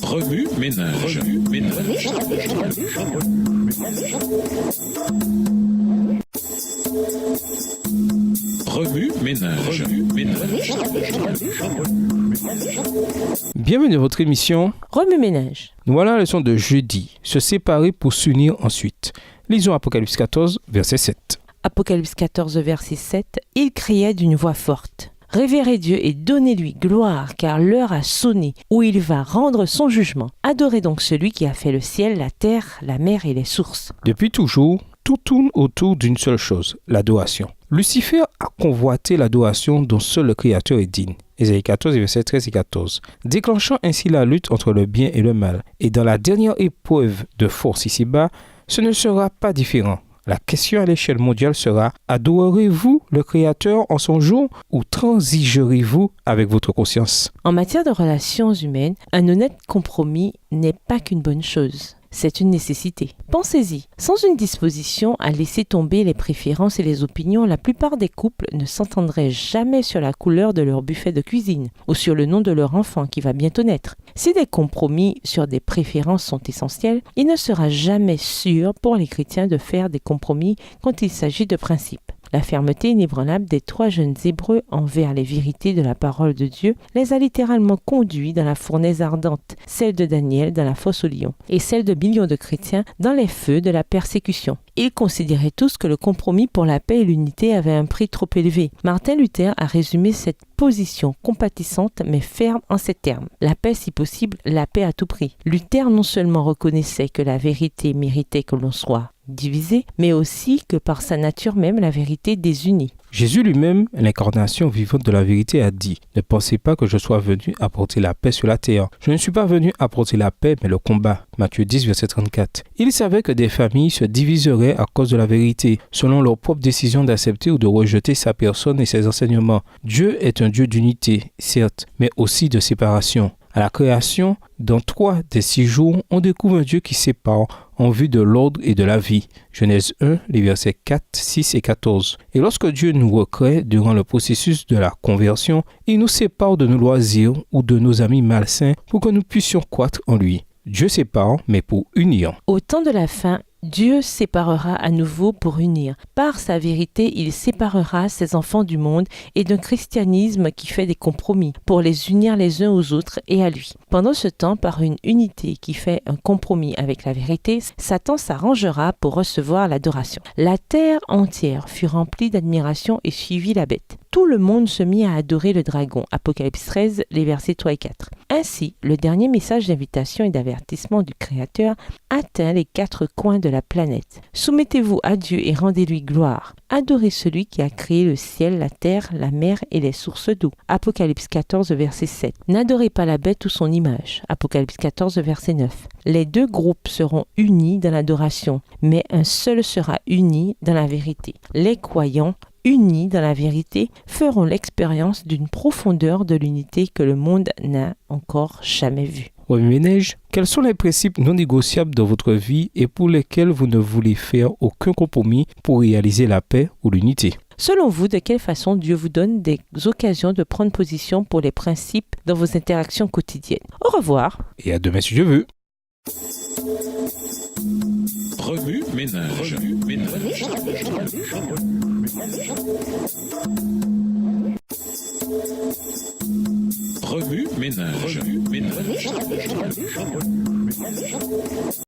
Remue ménage. Remue ménage. Bienvenue à votre émission Remue ménage. Nous voilà à la leçon de jeudi, se séparer pour s'unir ensuite. Lisons Apocalypse 14, verset 7. Apocalypse 14, verset 7. Il criait d'une voix forte. Révérez Dieu et donnez-lui gloire, car l'heure a sonné, où il va rendre son jugement. Adorez donc celui qui a fait le ciel, la terre, la mer et les sources. Depuis toujours, tout tourne autour d'une seule chose, l'adoration. Lucifer a convoité l'adoration dont seul le Créateur est digne. Ésaïe 14, versets 13 et 14. Déclenchant ainsi la lutte entre le bien et le mal. Et dans la dernière épreuve de force ici-bas, ce ne sera pas différent. La question à l'échelle mondiale sera: adorerez-vous le Créateur en son jour ou transigerez-vous avec votre conscience? En matière de relations humaines, un honnête compromis n'est pas qu'une bonne chose. C'est une nécessité. Pensez-y, sans une disposition à laisser tomber les préférences et les opinions, la plupart des couples ne s'entendraient jamais sur la couleur de leur buffet de cuisine ou sur le nom de leur enfant qui va bientôt naître. Si des compromis sur des préférences sont essentiels, il ne sera jamais sûr pour les chrétiens de faire des compromis quand il s'agit de principes. La fermeté inébranlable des 3 jeunes Hébreux envers les vérités de la parole de Dieu les a littéralement conduits dans la fournaise ardente, celle de Daniel dans la fosse aux lions, et celle de millions de chrétiens dans les feux de la persécution. Ils considéraient tous que le compromis pour la paix et l'unité avait un prix trop élevé. Martin Luther a résumé cette position compatissante mais ferme en ces termes. La paix si possible, la paix à tout prix. Luther non seulement reconnaissait que la vérité méritait que l'on soit divisé, mais aussi que par sa nature même la vérité désunie. Jésus lui-même, l'incarnation vivante de la vérité, a dit: ne pensez pas que je sois venu apporter la paix sur la terre. Je ne suis pas venu apporter la paix, mais le combat. Matthieu 10, verset 34. Il savait que des familles se diviseraient à cause de la vérité, selon leur propre décision d'accepter ou de rejeter sa personne et ses enseignements. Dieu est un Dieu d'unité, certes, mais aussi de séparation. À la création, dans 3 des 6 jours, on découvre un Dieu qui sépare en vue de l'ordre et de la vie. Genèse 1, les versets 4, 6 et 14. Et lorsque Dieu nous recrée durant le processus de la conversion, il nous sépare de nos loisirs ou de nos amis malsains pour que nous puissions croître en lui. Dieu sépare, mais pour unir. Au temps de la fin, Dieu séparera à nouveau pour unir. Par sa vérité, il séparera ses enfants du monde et d'un christianisme qui fait des compromis pour les unir les uns aux autres et à lui. Pendant ce temps, par une unité qui fait un compromis avec la vérité, Satan s'arrangera pour recevoir l'adoration. La terre entière fut remplie d'admiration et suivit la bête. Tout le monde se mit à adorer le dragon. Apocalypse 13, les versets 3 et 4. Ainsi, le dernier message d'invitation et d'avertissement du Créateur atteint les 4 coins de la planète. Soumettez-vous à Dieu et rendez-lui gloire. Adorez celui qui a créé le ciel, la terre, la mer et les sources d'eau. Apocalypse 14, verset 7. N'adorez pas la bête ou son image. Apocalypse 14, verset 9. Les 2 groupes seront unis dans l'adoration, mais un seul sera uni dans la vérité. Les croyants unis dans la vérité, feront l'expérience d'une profondeur de l'unité que le monde n'a encore jamais vue. Remue ménage, quels sont les principes non négociables dans votre vie et pour lesquels vous ne voulez faire aucun compromis pour réaliser la paix ou l'unité? Selon vous, de quelle façon Dieu vous donne des occasions de prendre position pour les principes dans vos interactions quotidiennes? Au revoir. Et à demain si Dieu veut. Remue ménage. Remue ménage.